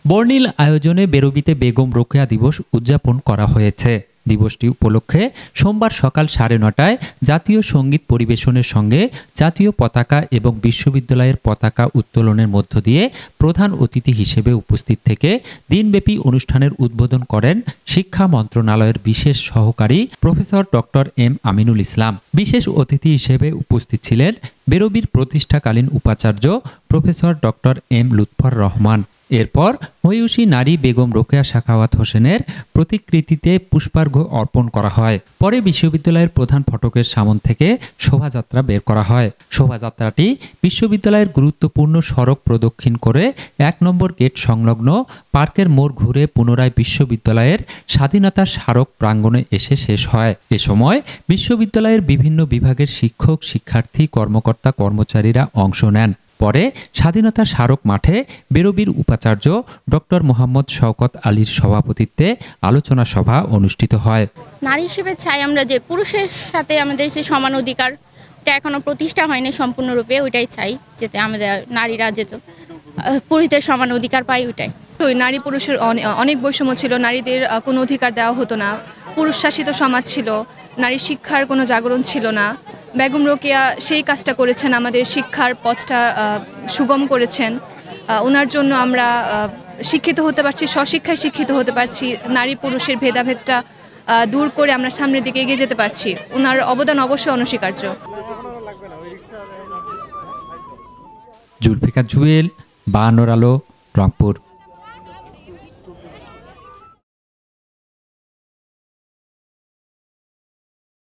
বর্ণিল আয়োজনে বেরবিতে বেগম রোকেয়া দিবস উদযাপন করা হয়েছে। দিবসটি উপলক্ষে সোমবার সকাল 9:30টায় জাতীয় সঙ্গীত পরিবেশনের সঙ্গে জাতীয় পতাকা এবং বিশ্ববিদ্যালয়ের পতাকা উত্তোলনের মধ্য দিয়ে প্রধান অতিথি হিসেবে উপস্থিত থেকে দিনব্যাপী অনুষ্ঠানের উদ্বোধন করেন শিক্ষা মন্ত্রণালয়ের বিশেষ সহকারী professor doctor M Aminul Islam. বিশেষ অতিথি হিসেবে উপস্থিত ছিলেন বেরবির প্রতিষ্ঠাকালীন উপাচার্য professor doctor M Lutfar Rahman. এরপর মহিষী নারী বেগম রোকেয়া সাখাওয়াত হোসেনের প্রতিকৃতিতে পুষ্পার্ঘ্য অর্পণ করা হয়। পরে বিশ্ববিদ্যালয়ের প্রধান ফটকের সামনে থেকে শোভাযাত্রা বের করা হয়। শোভাযাত্রাটি বিশ্ববিদ্যালয়ের গুরুত্বপূর্ণ সড়ক প্রদক্ষিণ করে 1 নম্বর গেট সংলগ্ন পার্কের মোড় ঘুরে পুনরায় বিশ্ববিদ্যালয়ের স্বাধীনতা স্মারক প্রাঙ্গণে এসে শেষ হয়। এ সময় বিশ্ববিদ্যালয়ের বিভিন্ন বিভাগের শিক্ষক, শিক্ষার্থী, কর্মকর্তা, কর্মচারীরা অংশ নেন। পরে স্বাধীনতা স্মারক মাঠে বেরবির উপাচার্য ডক্টর মোহাম্মদ শওকত আলীর সভাপতিত্বে আলোচনা সভা অনুষ্ঠিত হয়। নারী হিসেবে চাই আমরা যে পুরুষের সাথে আমাদের যে সমান অধিকার, এটা এখনো প্রতিষ্ঠা হয়নি সম্পূর্ণরূপে, ওইটাই চাই যাতে আমাদের নারীরা যেত পুরুষদের সমান অধিকার পায়। ওইটাই নারী পুরুষের অনেক বৈষম্য ছিল, নারীদের কোনো অধিকার দেওয়া হতো না, পুরুষ শাসিত সমাজ ছিল, নারী শিক্ষার কোনো জাগরণ ছিল না। বেগম রোকেয়া সেই কাজটা করেছেন, আমাদের শিক্ষার পথটা সুগম করেছেন। ওনার জন্য আমরা শিক্ষিত হতে পারছি, স্বশিক্ষায় শিক্ষিত হতে পারছি, নারী পুরুষের ভেদাভেদটা দূর করে আমরা সামনের দিকে এগিয়ে যেতে পারছি। ওনার অবদান অবশ্যই অনস্বীকার্য। জুলফিকার জুয়েল, বায়ান্নর আলো, রংপুর।